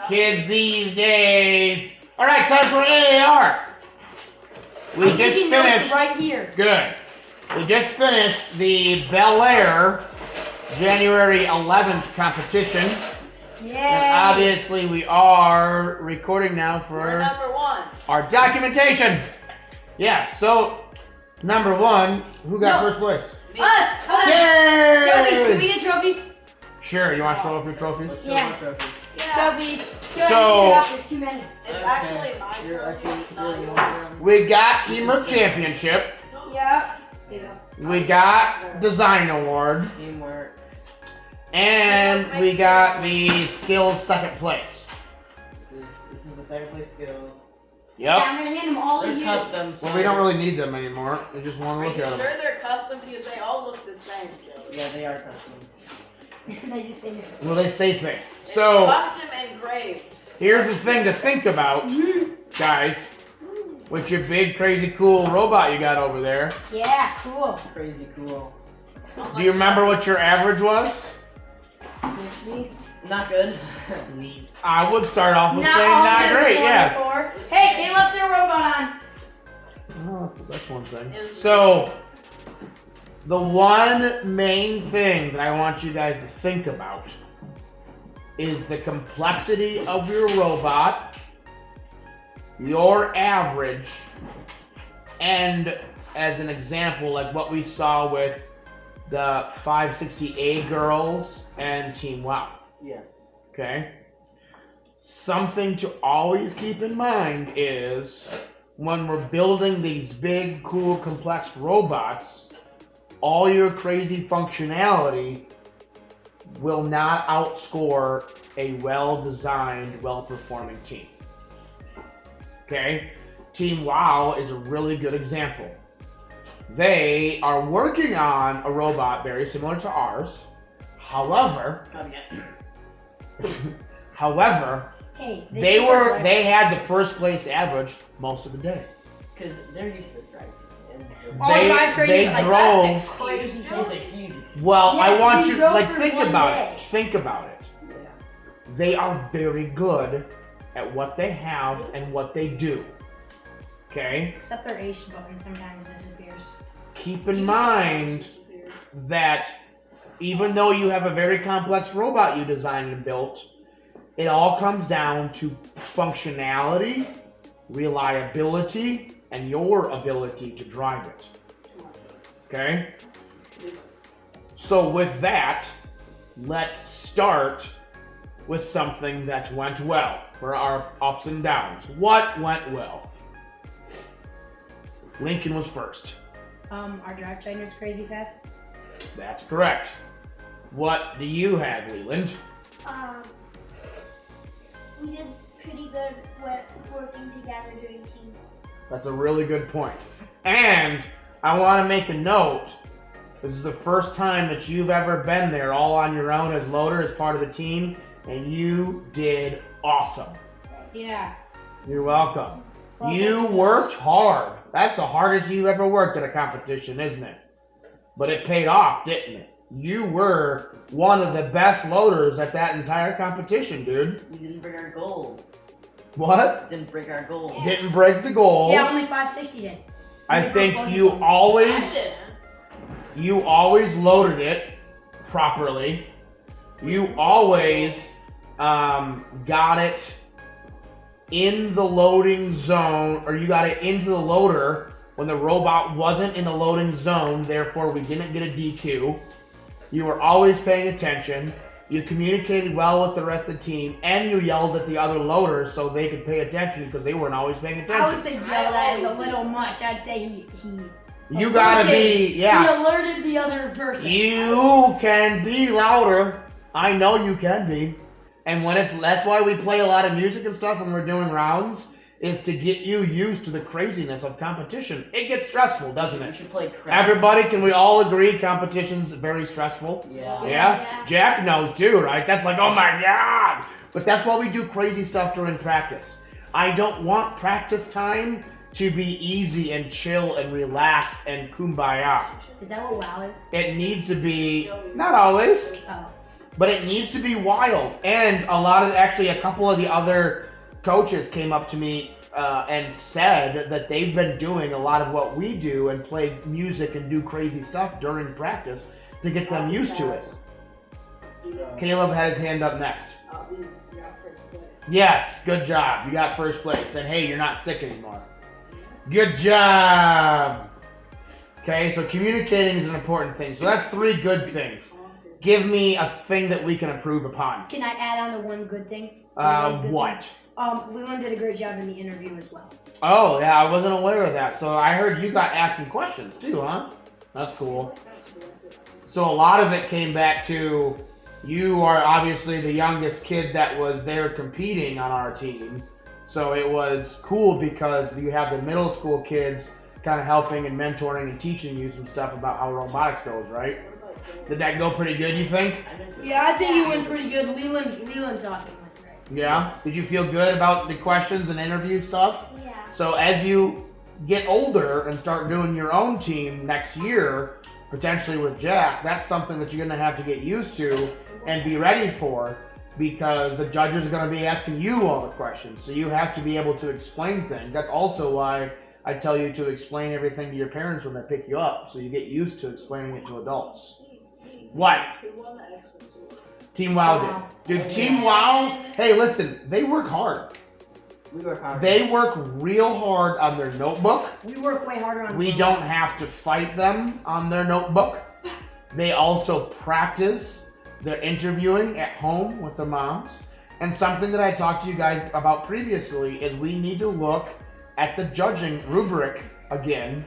Kids these days. All right, time for AAR. We I'm just taking finished. notes right here. Good. We just finished the Bellaire January 11th competition. Yay. And obviously we are recording now for We're number 1. our documentation. Yes, so number 1, who got No. first place? Us! Yay! Trophies! Can we get trophies? Sure, you want to show off your trophies? Yeah. Yeah. Trophies. So- There's too many. It's actually my turn. It's not yours. We got Teamwork Championship. Yeah. There you go. We got Design Award. Teamwork. And we got the Skills second place. This is the second place skill. Yeah, Yep. I'm gonna hand them all to They're you. custom. Well, we don't really need them anymore. We just want Are to look you at sure them. they're custom? Because they all look the same, Joe. Yeah, they are custom. They just say Well, they say things. It's So, custom engraved. here's the thing to think about, guys. With your big, crazy, cool robot you got over there. Yeah, cool. Crazy cool. Do you remember what your average was? 60. Not good. I would start off with Not saying all not good, great, yes. 24. Hey, they left their robot on. Oh, that's one thing. So, the one main thing that I want you guys to think about is the complexity of your robot, your average, and as an example, like what we saw with the 560A girls and Team WoW. Yes. Okay? Something to always keep in mind is when we're building these big, cool, complex robots, all your crazy functionality will not outscore a well-designed, well-performing team. Okay? Team WoW is a really good example. They are working on a robot very similar to ours. However, Hey, they had the first place average most of the day. Because they're used to driving. And All drivetrain They is like drove. crazy. it's a huge experience. Well, I Yes, want we you drove like for think one about day. it. Think about it. Yeah. They are very good at what they have and what they do. Okay? Except their H button sometimes disappears. Keep in mind that even though you have a very complex robot you designed and built, it all comes down to functionality, reliability, and your ability to drive it. Okay? So with that, let's start with something that went well for our ups and downs. What went well? Lincoln was first. Our drivetrain was crazy fast. That's correct. What do you have, Leland? We did pretty good working together doing teamwork. That's a really good point. And I want to make a note. This is the first time that you've ever been there all on your own as loader, as part of the team, and you did awesome. Yeah. You're welcome. Well, You thank you. worked hard. That's the hardest you've ever worked at a competition, isn't it? But it paid off, didn't it? You were one of the best loaders at that entire competition, dude. We didn't break our goal. What? Didn't break our goal. Didn't break the goal. Yeah, only 560 did. I think you always loaded it properly. You always got it in the loading zone, or you got it into the loader when the robot wasn't in the loading zone, therefore we didn't get a DQ. You were always paying attention. You communicated well with the rest of the team, and you yelled at the other loaders so they could pay attention because they weren't always paying attention. I would say yell that is a little much. I'd say he You gotta be, he yeah. alerted the other person. You can be louder. I know you can be. And when that's why we play a lot of music and stuff when we're doing rounds, is to get you used to the craziness of competition. It gets stressful, doesn't We it? should play crap. Everybody, can we all agree competition's very stressful? Yeah. Yeah? Jack knows too, right? That's like, oh my God. But that's why we do crazy stuff during practice. I don't want practice time to be easy and chill and relaxed and kumbaya. Is that what WoW is? It needs to be, not always. Oh. but it needs to be wild. And a couple of the other coaches came up to me and said that they've been doing a lot of what we do and play music and do crazy stuff during practice to get them used to it. Caleb had his hand up next. We got first place. Yes, good job. You got first place. And hey, you're not sick anymore. Good job. Okay, so communicating is an important thing. So that's 3 good things. Give me a thing that we can improve upon. Can I add on to one good thing? What? Leland did a great job in the interview as well. Oh, yeah, I wasn't aware of that. So I heard you got asking questions too, huh? That's cool. So a lot of it came back to you are obviously the youngest kid that was there competing on our team. So it was cool because you have the middle school kids kind of helping and mentoring and teaching you some stuff about how robotics goes, right? Did that go pretty good, you think? Yeah, I think he went pretty good. Leland talking went great. Yeah? Did you feel good about the questions and interview stuff? Yeah. So as you get older and start doing your own team next year, potentially with Jack, that's something that you're going to have to get used to and be ready for, because the judges are going to be asking you all the questions. So you have to be able to explain things. That's also why I tell you to explain everything to your parents when they pick you up, so you get used to explaining it to adults. What? Team WOW did. Dude, Team WOW, hey, listen, they work hard. We work hard. They work real hard on their notebook. We work way harder on. We don't have to fight them on their notebook. They also practice their interviewing at home with their moms. And something that I talked to you guys about previously is we need to look at the judging rubric again.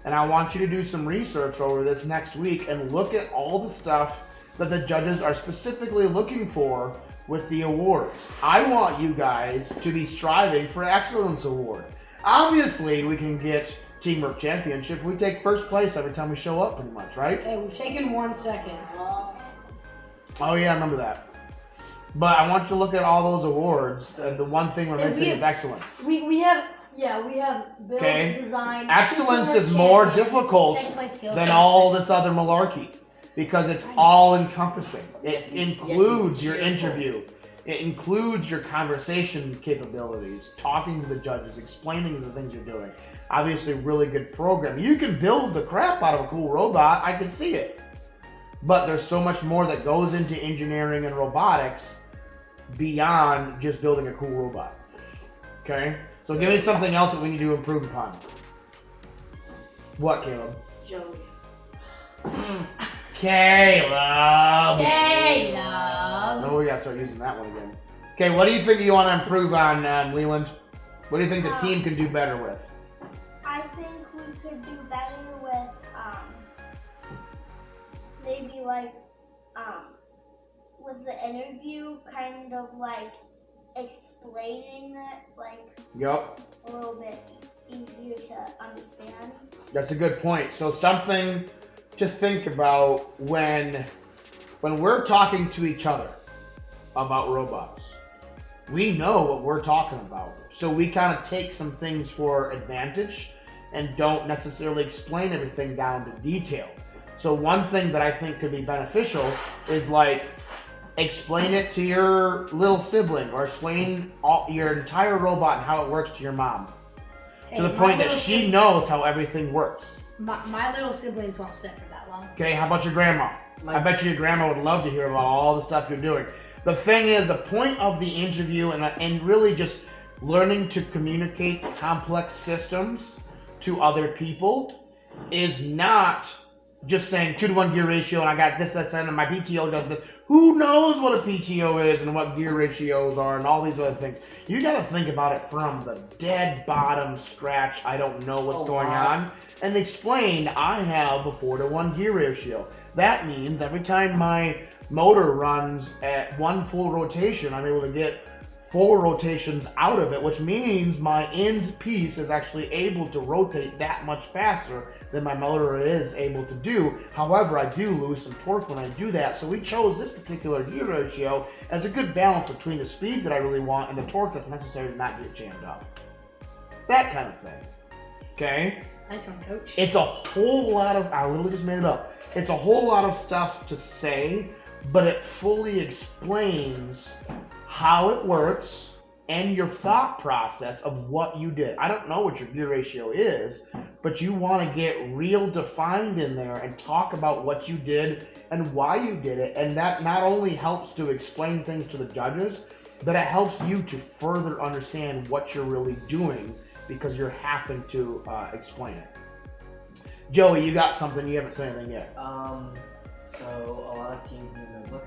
And I want you to do some research over this next week and look at all the stuff that the judges are specifically looking for with the awards. I want you guys to be striving for Excellence Award. Obviously, we can get Teamwork Championship. We take first place every time we show up, pretty much, right? Hey, we've taken 1 second. Oh yeah, I remember that. But I want you to look at all those awards, and the one thing we're missing is excellence. We have build, Okay. design. Excellence teamwork is more champions, difficult second place skills than test. all this other malarkey, because it's all encompassing. It includes your interview. It includes your conversation capabilities, talking to the judges, explaining the things you're doing. Obviously, really good program. You can build the crap out of a cool robot. I can see it. But there's so much more that goes into engineering and robotics beyond just building a cool robot. Okay? So give me something else that we need to improve upon. What, Caleb? Joey. Caleb! Caleb! Oh, we gotta start using that one again. Okay, what do you think you want to improve on, Leland? What do you think the team can do better with? I think we could do better with maybe like with the interview, kind of like explaining it like Yep. a little bit easier to understand. That's a good point. So something to think about when we're talking to each other about robots. We know what we're talking about. So we kind of take some things for advantage and don't necessarily explain everything down to detail. So one thing that I think could be beneficial is like explain it to your little sibling, or explain your entire robot and how it works to your mom. To the point that she knows how everything works. My little siblings won't sit for that long. Okay, how about your grandma? I bet you your grandma would love to hear about all the stuff you're doing. The thing is, the point of the interview and really just learning to communicate complex systems to other people is not just saying 2-to-1 gear ratio and I got this, and my PTO does this. Who knows what a PTO is and what gear ratios are and all these other things. You got to think about it from the dead bottom scratch. I don't know what's going on. And explain, I have a 4-to-1 gear ratio. That means every time my motor runs at 1 full rotation, I'm able to get 4 rotations out of it, which means my end piece is actually able to rotate that much faster than my motor is able to do. However, I do lose some torque when I do that. So we chose this particular gear ratio as a good balance between the speed that I really want and the torque that's necessary to not get jammed up. That kind of thing. Okay? Nice one, coach. It's a whole lot of, I literally just made it up. It's a whole lot of stuff to say, but it fully explains how it works and your thought process of what you did. I don't know what your gear ratio is, but you want to get real defined in there and talk about what you did and why you did it. And that not only helps to explain things to the judges, but it helps you to further understand what you're really doing because you're having to explain it. Joey, you got something, you haven't said anything yet. So a lot of teams in the notebook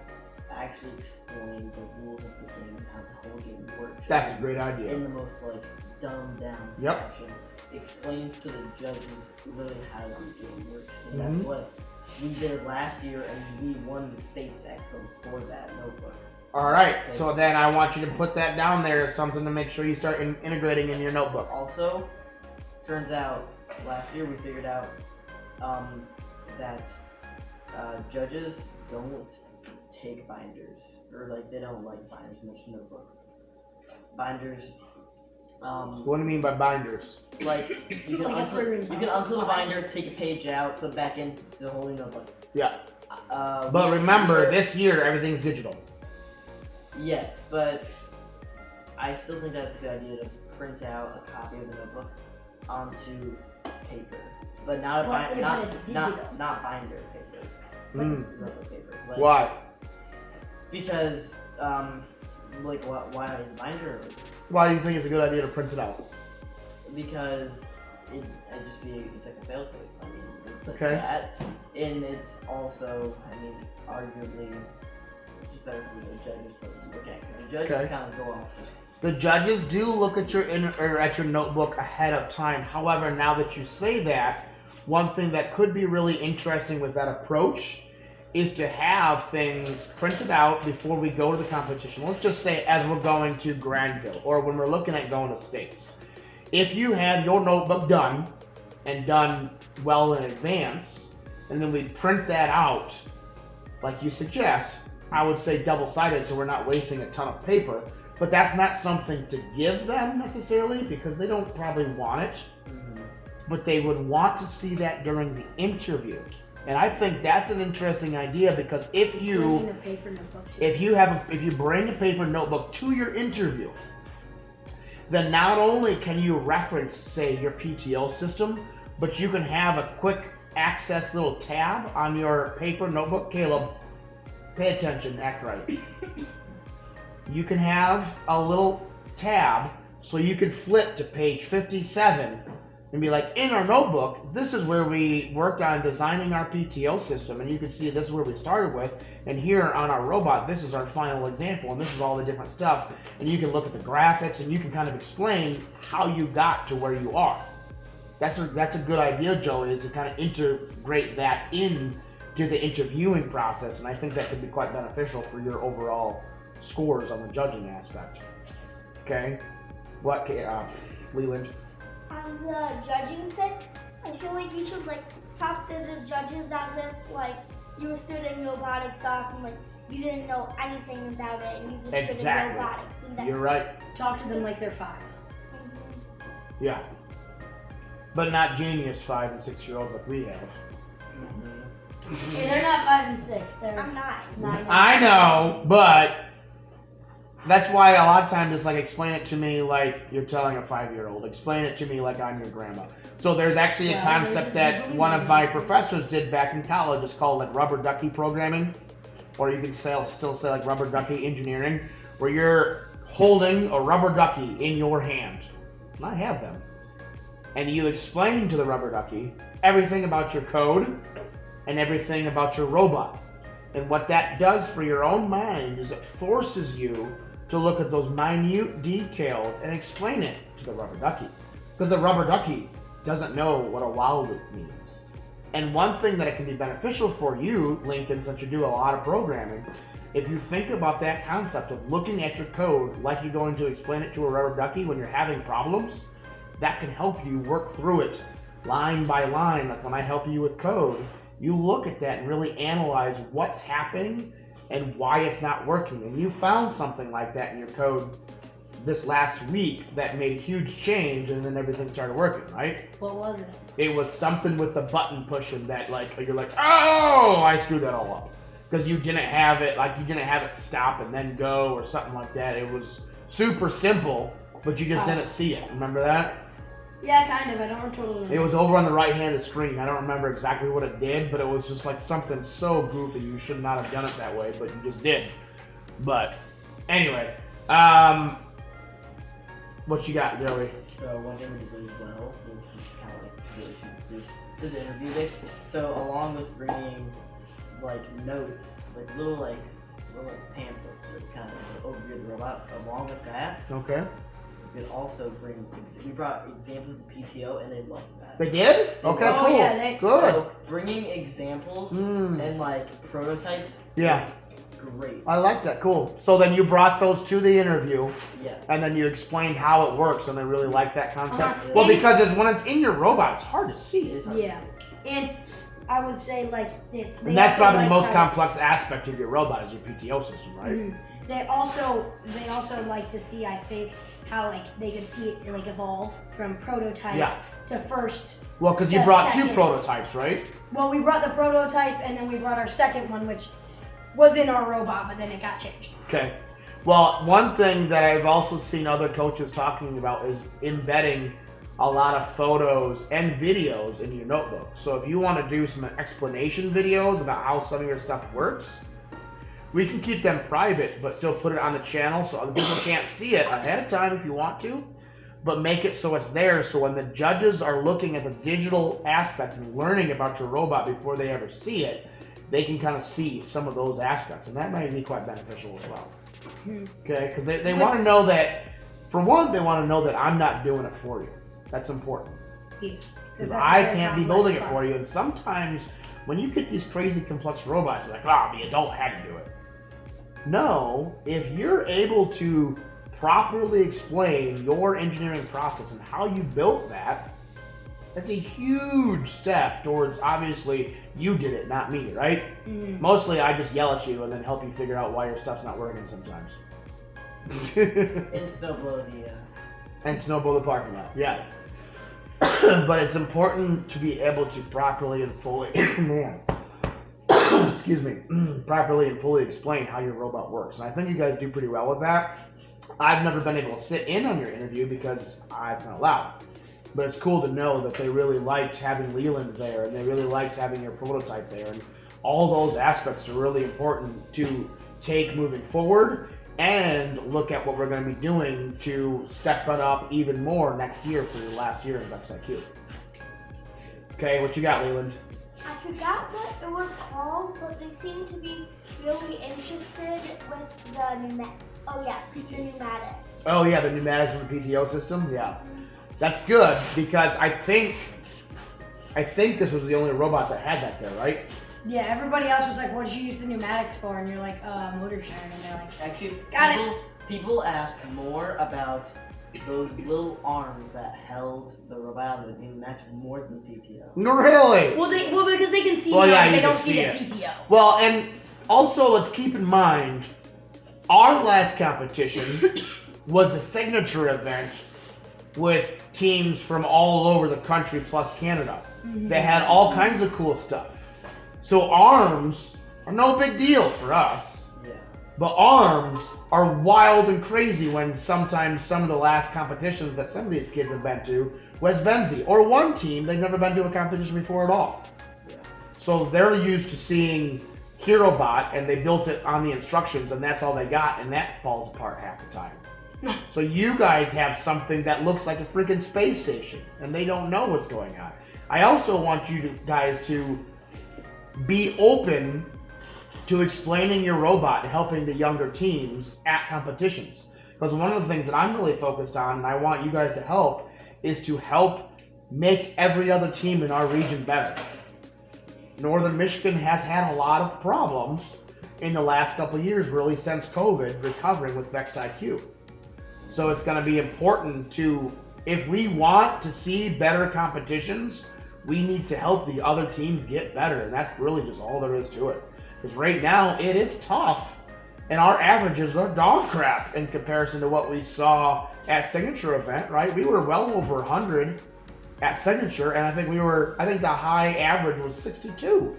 actually explain the rules of the game and how the whole game works. That's a great idea. In the most dumbed down Yep. fashion. Explains to the judges really how the game works. And that's what we did last year, and we won the state's excellence for that notebook. All right, so then I want you to put that down there as something to make sure you start integrating in your notebook. Also, turns out last year we figured out that judges don't take binders, or they don't like binders much in notebooks. Binders. What do you mean by binders? You can unclip a binder, take a page out, put it back into the whole new notebook. Yeah. But remember, this year everything's digital. Yes, but I still think that's a good idea to print out a copy of the notebook onto paper, but not not binder paper. Regular paper. Why? Because why not use a binder? Why do you think it's a good idea to print it out? Because it's like a fail-safe. I mean, it's like Okay. that, and it's also, arguably just better for the judges to look at, because the judges kind of go off just. The judges do look at your notebook ahead of time. However, now that you say that, one thing that could be really interesting with that approach is to have things printed out before we go to the competition. Let's just say as we're going to Granville or when we're looking at going to states. If you had your notebook done and done well in advance, and then we print that out like you suggest, I would say double-sided so we're not wasting a ton of paper, but that's not something to give them necessarily because they don't probably want it, but they would want to see that during the interview. And I think that's an interesting idea because if you bring a paper notebook to your interview, then not only can you reference, say, your PTO system, but you can have a quick access little tab on your paper notebook. Caleb, pay attention, act right. You can have a little tab so you can flip to page 57 and be like, in our notebook, this is where we worked on designing our PTO system, and you can see this is where we started with, and here on our robot, this is our final example, and this is all the different stuff, and you can look at the graphics, and you can kind of explain how you got to where you are. That's a good idea, Joey, is to kind of integrate that into the interviewing process, and I think that could be quite beneficial for your overall scores on the judging aspect. Okay? What, Leland? On the judging thing, I feel like you should talk to the judges as if you were studying robotics off and you didn't know anything about it and you just studied robotics. And You're right. Talk to them like they're 5. Yeah. But not genius 5 and 6 year olds like we have. Hey, they're not 5 and 6. They're I'm 9. I know, but that's why a lot of times it's explain it to me like you're telling a 5-year-old. Explain it to me like I'm your grandma. So there's actually a concept that one of my professors did back in college. It's called rubber ducky programming, or you can still say rubber ducky engineering, where you're holding a rubber ducky in your hand. And I have them. And you explain to the rubber ducky everything about your code and everything about your robot. And what that does for your own mind is it forces you to look at those minute details and explain it to the rubber ducky. Because the rubber ducky doesn't know what a while loop means. And one thing that it can be beneficial for you, Lincoln, since you do a lot of programming, if you think about that concept of looking at your code like you're going to explain it to a rubber ducky when you're having problems, that can help you work through it line by line. Like when I help you with code, you look at that and really analyze what's happening and why it's not working. And you found something like that in your code this last week that made a huge change, and then everything started working, right? What was it? It was something with the button pushing that you're like, oh, I screwed that all up. because you didn't have it stop and then go or something like that. It was super simple, but you just didn't see it. Remember that? Yeah, kind of. I don't totally remember. It was over on the right hand of the screen. I don't remember exactly what it did, but it was just like something so goofy. You should not have done it that way, but you just did. But anyway, what you got, Joey? So one thing we did really well, which is kind of like really should do this interview this. So along with bringing like notes, like little pamphlets or kind of like overview of the robot, along with that, Okay. we could also bring. We brought examples of the PTO, and they loved that. They did? Okay, Oh, cool. yeah, Good. So bringing examples Mm. and like prototypes. Yeah. Is great. I like that. Cool. So then you brought those to the interview, Yes. and then you explained how it works, and they really like that concept. Uh-huh. Well, And because when it's in your robot, it's hard to see. It is hard to Yeah. see. And I would say like it's. And that's probably the most how- complex aspect of your robot is your PTO system, right? Mhm. They also like to see, I think, how like they could see it like evolve from prototype Yeah. to first. Well, because you The brought two second- prototypes, right? Well, we brought the prototype and then we brought our second one, which was in our robot, but then it got changed. Okay. Well, one thing that I've also seen other coaches talking about is embedding a lot of photos and videos in your notebook. So if you want to do some explanation videos about how some of your stuff works, we can keep them private, but still put it on the channel so other people can't see it ahead of time if you want to. But make it so it's there, so when the judges are looking at the digital aspect and learning about your robot before they ever see it, they can kind of see some of those aspects, and that might be quite beneficial as well. Okay, because they want to know that, for one, they want to know that I'm not doing it for you. That's important. Because I can't be building it for you, and sometimes when you get these crazy complex robots, you're like, the adult had to do it. No, if you're able to properly explain your engineering process and how you built that, that's a huge step towards, obviously, you did it, not me, right? Mhm. Mostly I just yell at you and then help you figure out why your stuff's not working sometimes. And snowblow the. And snowball the parking lot, yes. But it's important to be able to properly and fully, excuse me, properly and fully explain how your robot works. And I think you guys do pretty well with that. I've never been able to sit in on your interview because I've not allowed. But it's cool to know that they really liked having Leland there, and they really liked having your prototype there, and all those aspects are really important to take moving forward and look at what we're going to be doing to step it up even more next year for your last year in VEXIQ. Okay, what you got, Leland? I forgot what it was called, but they seem to be really interested with the pneumatics. Oh yeah, the pneumatics of the PTO system. Yeah, that's good because I think this was the only robot that had that there, right? Yeah, everybody else was like, what did you use the pneumatics for? And you're like, motor sharing. And they're like, Actually, Got people ask more about those little arms that held the robot and the match more than the PTO. Really? well, because they can see Well, the yeah, arms, you they don't can see the see PTO. Well, and also let's keep in mind, our last competition was the signature event with teams from all over the country plus Canada. Mm-hmm. They had all kinds of cool stuff. So arms are no big deal for us. Yeah. But arms are wild and crazy when sometimes some of the last competitions that some of these kids have been to was VEXIQ. Or one team, they've never been to a competition before at all. Yeah. So they're used to seeing HeroBot and they built it on the instructions and that's all they got and that falls apart half the time. So you guys have something that looks like a freaking space station and they don't know what's going on. I also want you guys to be open to explaining your robot and helping the younger teams at competitions. Because one of the things that I'm really focused on, and I want you guys to help, is to help make every other team in our region better. Northern Michigan has had a lot of problems in the last couple of years, really since COVID, recovering with VEXIQ. So it's going to be important to, if we want to see better competitions, we need to help the other teams get better, and that's really just all there is to it. Because right now, it is tough, and our averages are dog crap in comparison to what we saw at Signature event, right? We were well over 100 at Signature, and I think the high average was 62.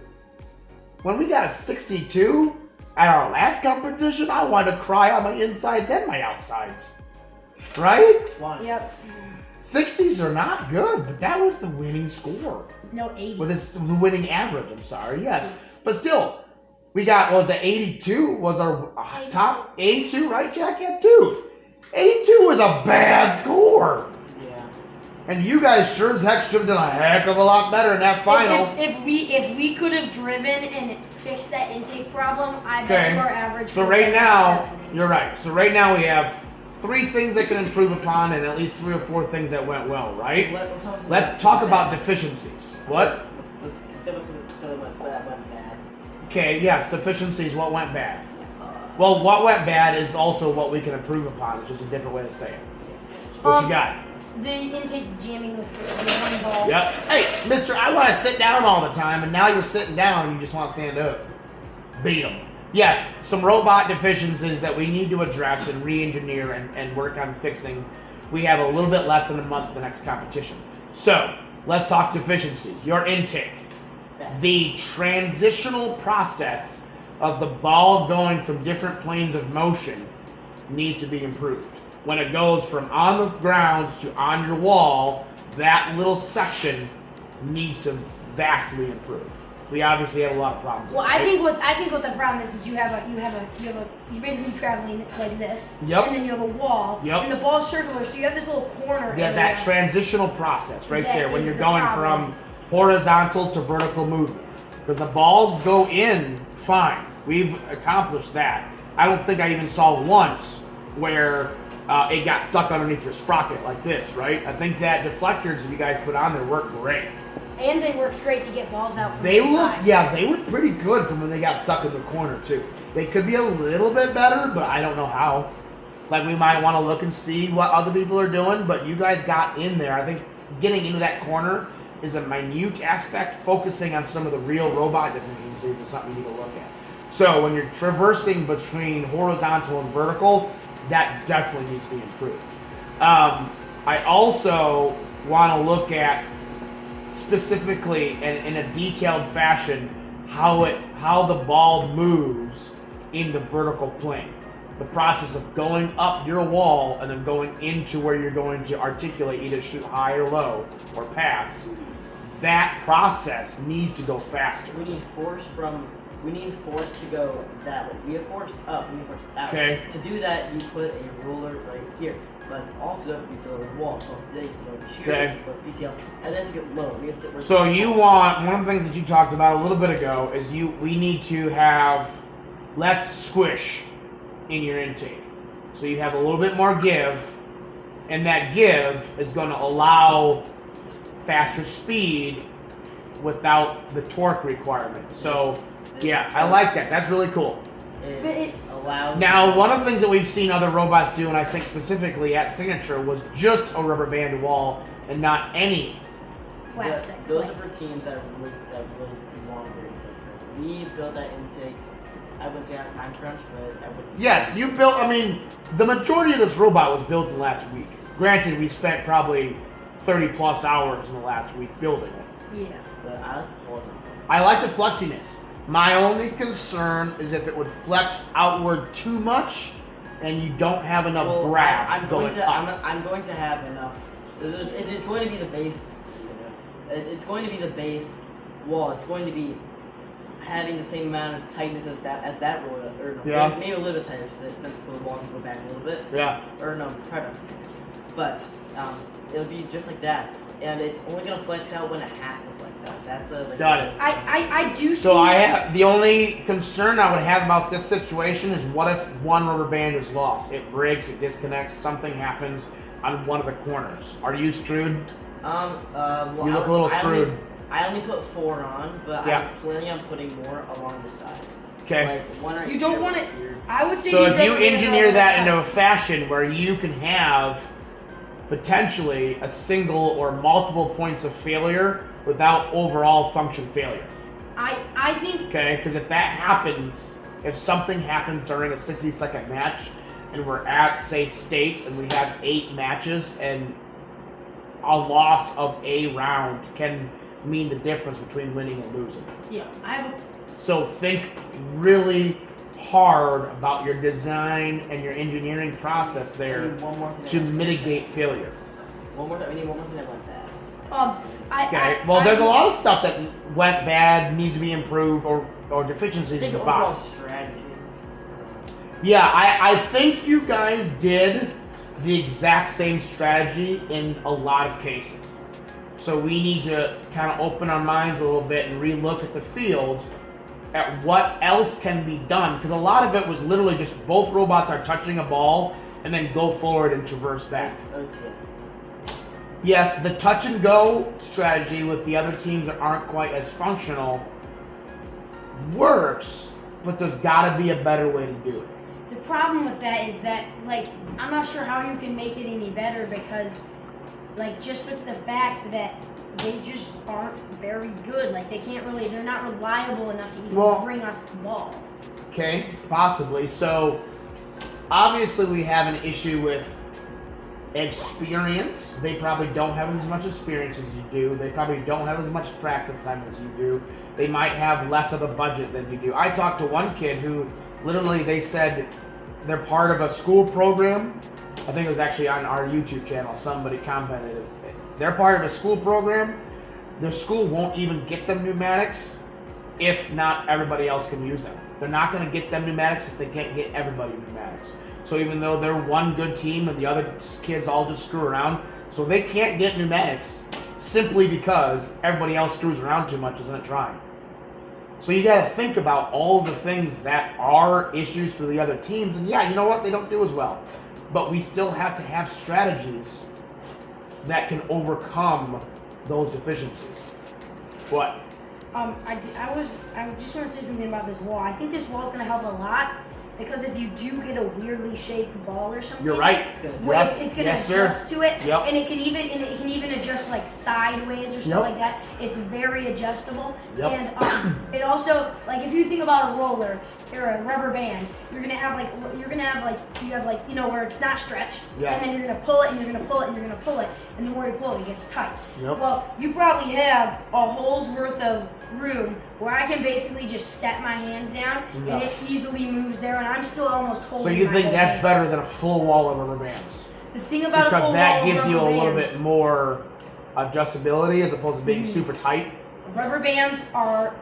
when we got a 62 at our last competition, I wanted to cry on my insides and my outsides. Right? Yep. 60s are not good, but that was the winning score. No, 80. Well, this is the winning average, I'm sorry, yes. But still, we got, was it 82? Was our top 82, right, Jack? Yeah, dude. 82 is a bad score. Yeah. And you guys sure as heck should have done a heck of a lot better in that final. If we could have driven and fixed that intake problem, I bet Okay. you our average. So would right have been now, 70. you're right. So right now we have 3 things that can improve upon and at least 3 or 4 things that went well, right? Let's talk about deficiencies. What? Let's that went bad. Okay, yes, deficiencies, what went bad? Well, what went bad is also what we can improve upon, which is a different way to say it. What you got? The intake jamming with the one ball. Yep. Hey, mister, I want to sit down all the time, and now you're sitting down and you just want to stand up. Beat them. Yes, some robot deficiencies that we need to address and re-engineer and work on fixing. We have a little bit less than a month to the next competition. So, let's talk deficiencies. Your intake. The transitional process of the ball going from different planes of motion needs to be improved. When it goes from on the ground to on your wall, that little section needs to vastly improve. We obviously have a lot of problems. Well, right? I think what the problem is you're basically traveling like this. Yep. And then you have a wall. Yep. And the ball's circular, so you have this little corner. Yeah, area. that transitional process right That there when is you're the going problem. from horizontal to vertical movement. Because the balls go in fine. We've accomplished that. I don't think I even saw once where it got stuck underneath your sprocket like this, right? I think that deflectors that you guys put on there work great. And they worked great to get balls out from They the look, side. yeah, they look pretty good from when they got stuck in the corner too. They could be a little bit better, but I don't know how. Like we might want to look and see what other people are doing, but you guys got in there. I think getting into that corner is a minute aspect. Focusing on some of the real robot deficiencies is something you need to look at. So when you're traversing between horizontal and vertical, that definitely needs to be improved. I also want to look at specifically and in a detailed fashion how the ball moves in the vertical plane. The process of going up your wall and then going into where you're going to articulate, either shoot high or low or pass. That process needs to go faster. We need force to go that way. We have force up, we have force out. Okay. To do that, you put a ruler right here. But also, you throw the wall. So today, you throw shear, Okay. you throw PTL, and then to get low. We have to, So you want, one of the things that you talked about a little bit ago is we need to have less squish in your intake. So you have a little bit more give, and that give is going to allow faster speed without the torque requirement. So yeah, I like that. That's really cool. It allows. Now, one of the things that we've seen other robots do, and I think specifically at Signature, was just a rubber band wall and not any. Plastic. Those are for teams that really want their intake. We built that intake. I wouldn't say on a time crunch, but I would. Yes, you built, I mean, the majority of this robot was built in the last week. Granted, we spent probably 30 plus hours in the last week building it. Yeah. But I like this one. I like the flexiness. My only concern is if it would flex outward too much and you don't have enough grab I'm going going to. up. I'm going to have enough. It's going to be the base. It's going to be the base wall. It's going to be having the same amount of tightness as that roller, or no, Yeah. maybe a little bit tighter, so the wall can go back a little bit. Yeah. Or no, probably not the same. But it'll be just like that, and it's only gonna flex out when it has to flex out. That's a like. Got it. I do see. So the only concern I would have about this situation is what if one rubber band is lost? It breaks, it disconnects, something happens on one of the corners. Are you screwed? Well, You look a little screwed. I only put 4 on, but Yeah. I was planning on putting more along the sides. Okay. Like one right You don't here, want right it- here. I would say. So these if you rubber bands are engineer all that tight. into a fashion where you can have potentially a single or multiple points of failure without overall function failure. I think. Okay, because if that happens, if something happens during a 60-second match and we're at, say, states and we have 8 matches and a loss of a round can mean the difference between winning and losing. Yeah, I have So think really hard about your design and your engineering process We there need one more thing. to mitigate failure. One more. We need one more thing that went bad. Okay. Well, there's a lot of stuff that went bad, needs to be improved, or I deficiencies think in the overall box. strategies. Yeah, I think you guys did the exact same strategy in a lot of cases. So we need to kind of open our minds a little bit and relook at the field at what else can be done. Because a lot of it was literally just both robots are touching a ball and then go forward and traverse back. OTS. Yes, the touch and go strategy with the other teams that aren't quite as functional works, but there's got to be a better way to do it. The problem with that is that, like, I'm not sure how you can make it any better because, like, just with the fact that they just aren't very good. Like, they're not reliable enough to even bring us the ball. Okay, possibly. So, obviously we have an issue with experience. They probably don't have as much experience as you do. They probably don't have as much practice time as you do. They might have less of a budget than you do. I talked to one kid who literally, they said they're part of a school program. I think it was actually on our YouTube channel. Somebody commented. They're part of a school program. Their school won't even get them pneumatics if not everybody else can use them. They're not going to get them pneumatics if they can't get everybody pneumatics. So even though they're one good team and the other kids all just screw around, so they can't get pneumatics simply because everybody else screws around too much, isn't trying. So you got to think about all the things that are issues for the other teams. And yeah, you know what? They don't do as well. But we still have to have strategies that can overcome those deficiencies. What? I just want to say something about this wall. I think this wall is going to help a lot because if you do get a weirdly shaped ball or something, You're right. It's going to adjust to it, Yep. and it can even adjust like sideways or something like that. It's very adjustable, Yep. and it also, like, if you think about a roller or a rubber band, you have where it's not stretched, Yeah. and then you're gonna pull it and you're gonna pull it and you're gonna pull it, and the more you pull it, it gets tight. Yep. Well, you probably have a hole's worth of room where I can basically just set my hand down Yeah. and it easily moves there, and I'm still almost holding. So you my think whole that's hand. better than a full wall of rubber bands? The thing about a Because full that wall of gives you a rubber little bands- bit more adjustability as opposed to being super tight. Rubber bands are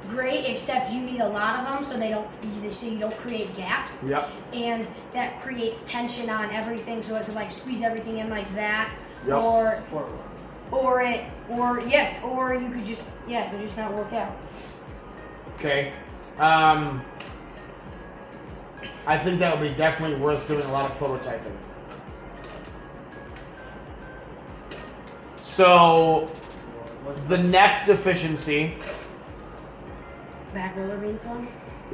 great, except you need a lot of them so you don't create gaps. Yep. And that creates tension on everything, so it can like squeeze everything in like that. Yep. Or you could just it could just not work out. Okay. I think that would be definitely worth doing a lot of prototyping. So the next deficiency, Back roller beans one.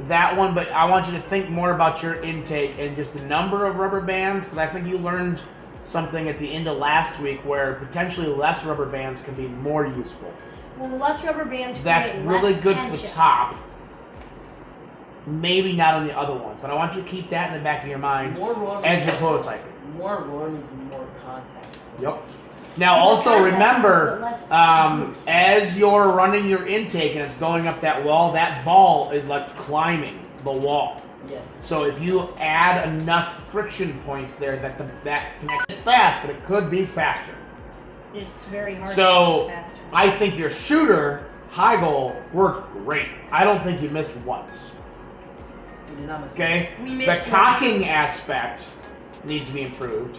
that one, but I want you to think more about your intake and just the number of rubber bands, because I think you learned something at the end of last week where potentially less rubber bands can be more useful. Well, less rubber bands That's create really less good tension. for the top. Maybe not on the other ones, but I want you to keep that in the back of your mind More roar as you're prototyping. More roar means more contact. Yep. Now More also contact, remember, but less boost. as you're running your intake and it's going up that wall, that ball is like climbing the wall. Yes. So if you add enough friction points there, that connects fast, but it could be faster. It's very hard So to get faster. I think your shooter high goal worked great. I don't think you missed once. We did not miss. Okay? We The missed cocking aspect needs to be improved.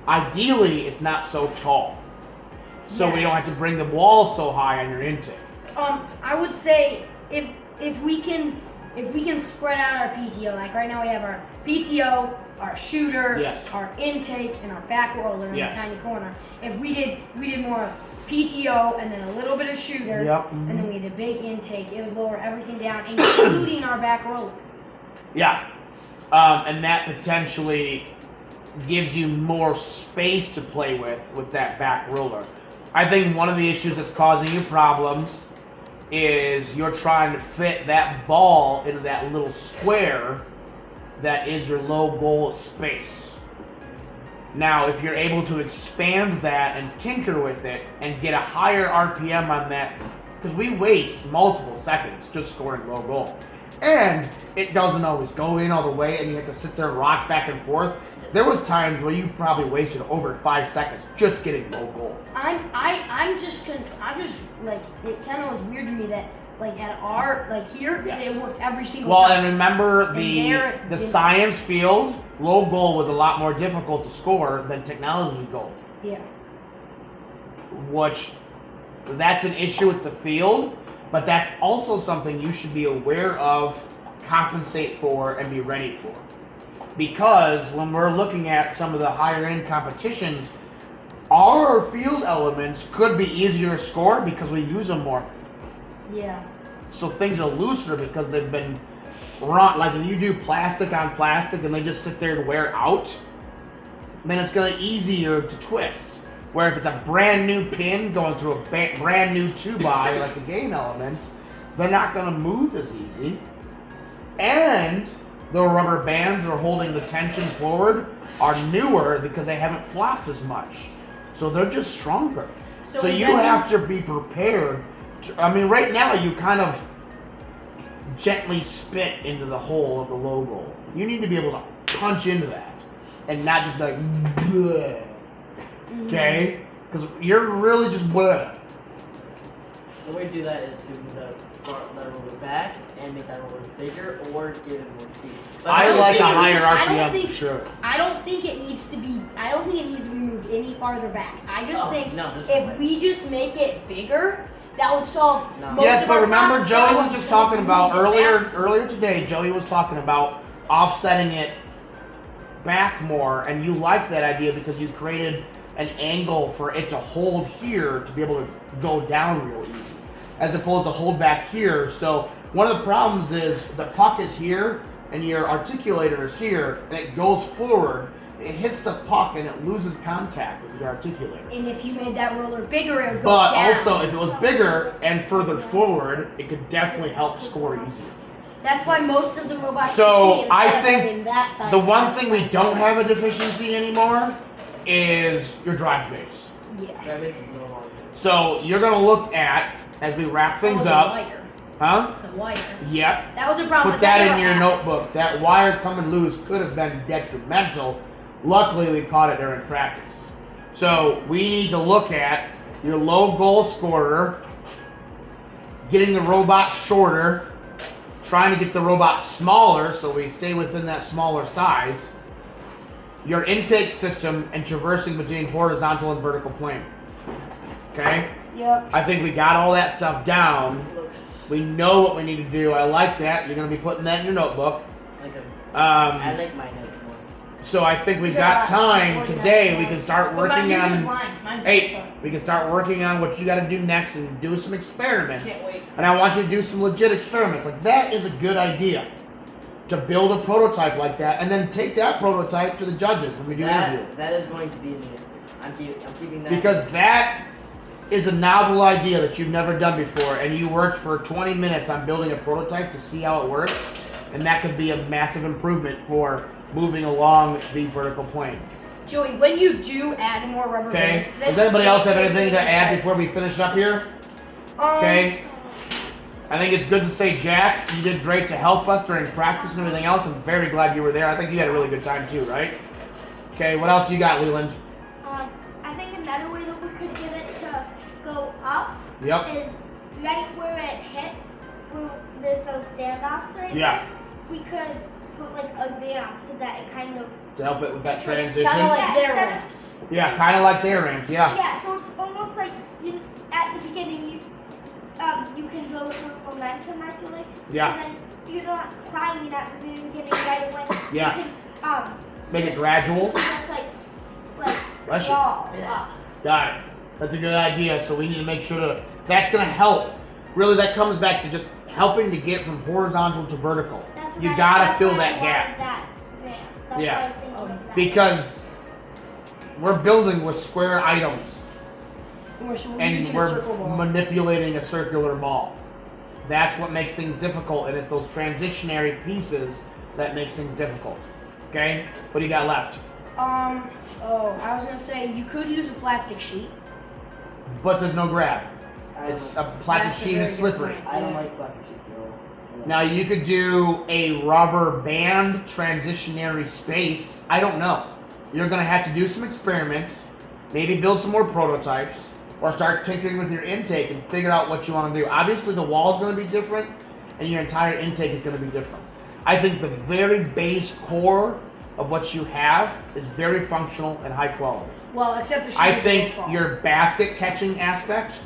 Ideally, it's not so tall. So we don't have to bring the wall so high on your intake. I would say if we can spread out our PTO, like right now we have our PTO, our shooter, Yes. our intake, and our back roller in Yes. the tiny corner. If we did more PTO and then a little bit of shooter, Yep. and then we did a big intake, it would lower everything down, including our back roller. Yeah. And that potentially gives you more space to play with that back roller. I think one of the issues that's causing you problems is you're trying to fit that ball into that little square that is your low goal space. Now, if you're able to expand that and tinker with it and get a higher RPM on that, because we waste multiple seconds just scoring low goal. And it doesn't always go in all the way and you have to sit there and rock back and forth. There was times where you probably wasted over 5 seconds just getting low goal. I'm just like, it kind of was weird to me that like at our, like here, Yes. it worked every single Well, time. and remember And there it the didn't. science field, low goal was a lot more difficult to score than technology goal. Yeah. Which, that's an issue with the field, but that's also something you should be aware of, compensate for, and be ready for. Because when we're looking at some of the higher end competitions, our field elements could be easier to score because we use them more. Yeah. So things are looser because they've been run. Like if you do plastic on plastic and they just sit there and wear out, then it's gonna be easier to twist. Where if it's a brand new pin going through a brand new 2x like the game elements, they're not gonna move as easy. And the rubber bands that are holding the tension forward are newer because they haven't flopped as much. So they're just stronger. So does you that have to be prepared. I mean, right now you kind of gently spit into the hole of the low goal. You need to be able to punch into that and not just like, bleh. Okay? Because you're really just bleh. The way to do that is to move that roller back and make that roller bigger or give it more speed. But I don't like a think it higher needs- I don't RPM think- for sure. I don't think it needs to be. I don't think it needs to be moved any farther back. I just Oh, think no, there's no way. if we just make it bigger, that would solve No. most Yes, of but our remember problems. Joey was That just would talking about move it back. earlier today, Joey was talking about offsetting it back more, and you liked that idea because you created an angle for it to hold here to be able to go down real easy, as opposed to hold back here. So one of the problems is the puck is here and your articulator is here and it goes forward, it hits the puck and it loses contact with your articulator. And if you made that roller bigger, it would go But down. also, if it was bigger and further forward, it could definitely help score easier. That's why most of the robots So, you see, instead I of think having that size, The one that thing we size, don't have a deficiency anymore is your drive base. Yeah. That makes it no longer. So you're gonna look at, as we wrap things the up, Wire. huh? The wire. Yep. That was a problem. Put that in never your happened. notebook. That wire coming loose could have been detrimental. Luckily, we caught it during practice. So we need to look at your low goal scorer, getting the robot shorter, trying to get the robot smaller so we stay within that smaller size, your intake system, and traversing between horizontal and vertical plane. Okay? Yep. I think we got all that stuff down. Looks We know what we need to do. I like that. You're going to be putting that in your notebook. like a. I Um, like my notes more. so I think we've Yeah, got time organize today. that. We can start But working mine uses on. lines. Mine Hey, doesn't. we can start working on what you got to do next and do some experiments. Can't wait. And I want you to do some legit experiments. Like that is a good idea. To build a prototype like that, and then take that prototype to the judges when we do interview. That is going to be in the. I'm keeping that. Because that is a novel idea that you've never done before, and you worked for 20 minutes on building a prototype to see how it works, and that could be a massive improvement for moving along the vertical plane. Joey, when you do add more rubber Okay? bands, this Does anybody else have definitely anything to is add like- before we finish up here? Okay? I think it's good to say, Jack, you did great to help us during practice and everything else. I'm very glad you were there. I think you had a really good time too, right? Okay, what else you got, Leland? I think another way that we could get it to go up Yep. is right where it hits, where there's those standoffs right Yeah. there, we could put like a ramp so that it kind of, To help it with that It's like- transition. Kinda like Yeah, their instead of- ramps. Yeah, kind of like their ramp, yeah. yeah, so it's almost like you, at the beginning you can build with momentum, I feel like. Yeah. And then you're not climbing at the beginning right away. Yeah. You can, Make it just- gradual. Just like Bless you. crawl up. Got it. That's a good idea. So we need to make sure to. That's going to help. Really, that comes back to just helping to get from horizontal to vertical. That's You why- gotta that's fill why I that wanted gap. That ramp. That's Yeah. why I was thinking of that. Because we're building with square items We're using and a we're circle ball. manipulating a circular ball. That's what makes things difficult, and it's those transitionary pieces that makes things difficult. Okay? What do you got left? Oh, I was gonna say you could use a plastic sheet. But there's no grab. It's a plastic That's a sheet and it's very good slippery. point. I don't like plastic sheet though. Now you could do a rubber band transitionary space. I don't know. You're gonna have to do some experiments, maybe build some more prototypes, or start tinkering with your intake and figure out what you want to do. Obviously the wall is gonna be different, and your entire intake is gonna be different. I think the very base core of what you have is very functional and high quality. Well, except the shoes I are think tall. your basket catching aspect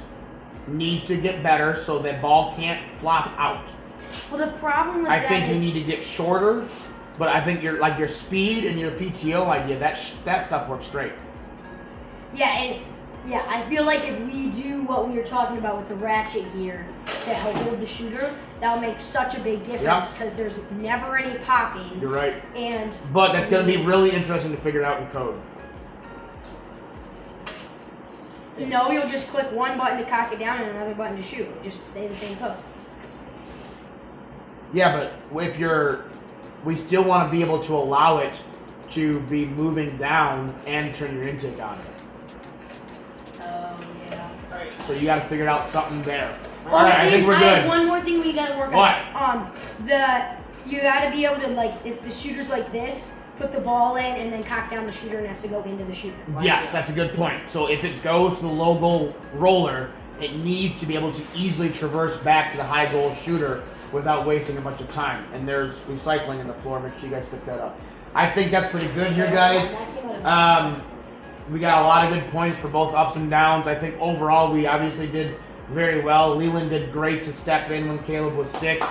needs to get better so that ball can't flop out. Well, the problem with I that think you is need to get shorter, but I think your speed and your PTO idea, that stuff works great. yeah, I feel like if we do what we were talking about with the ratchet gear to help hold the shooter, that'll make such a big difference because there's never any popping. You're right. And But that's going to be really interesting to figure out in code. no, you'll just click one button to cock it down and another button to shoot. It'll just stay the same code. Yeah, but if we still want to be able to allow it to be moving down and turn your intake on. Oh yeah. So you got to figure out something there. Oh, All right, I think we're I good. have one more thing we gotta work What? on. You gotta be able to, like, if the shooter's like this, put the ball in and then cock down the shooter and it has to go into the shooter. Yes, that's a good point. So if it goes to the low goal roller, it needs to be able to easily traverse back to the high goal shooter without wasting a bunch of time. And there's recycling in the floor. Make sure you guys pick that up. I think that's pretty good here, guys. We got a lot of good points for both ups and downs. I think overall we obviously did very well. Leland did great to step in when Caleb was sick.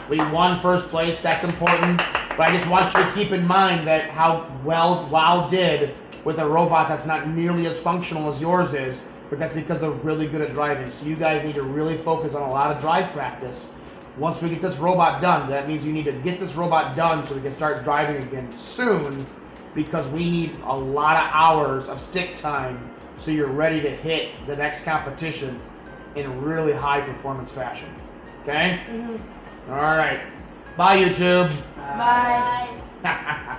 We won first place. That's important. But I just want you to keep in mind that how well WoW did with a robot that's not nearly as functional as yours is, but that's because they're really good at driving. So you guys need to really focus on a lot of drive practice. Once we get this robot done, that means you need to get this robot done so we can start driving again soon, because we need a lot of hours of stick time so you're ready to hit the next competition in a really high performance fashion. Okay? Mm-hmm. All right. Bye, YouTube. Bye. Bye.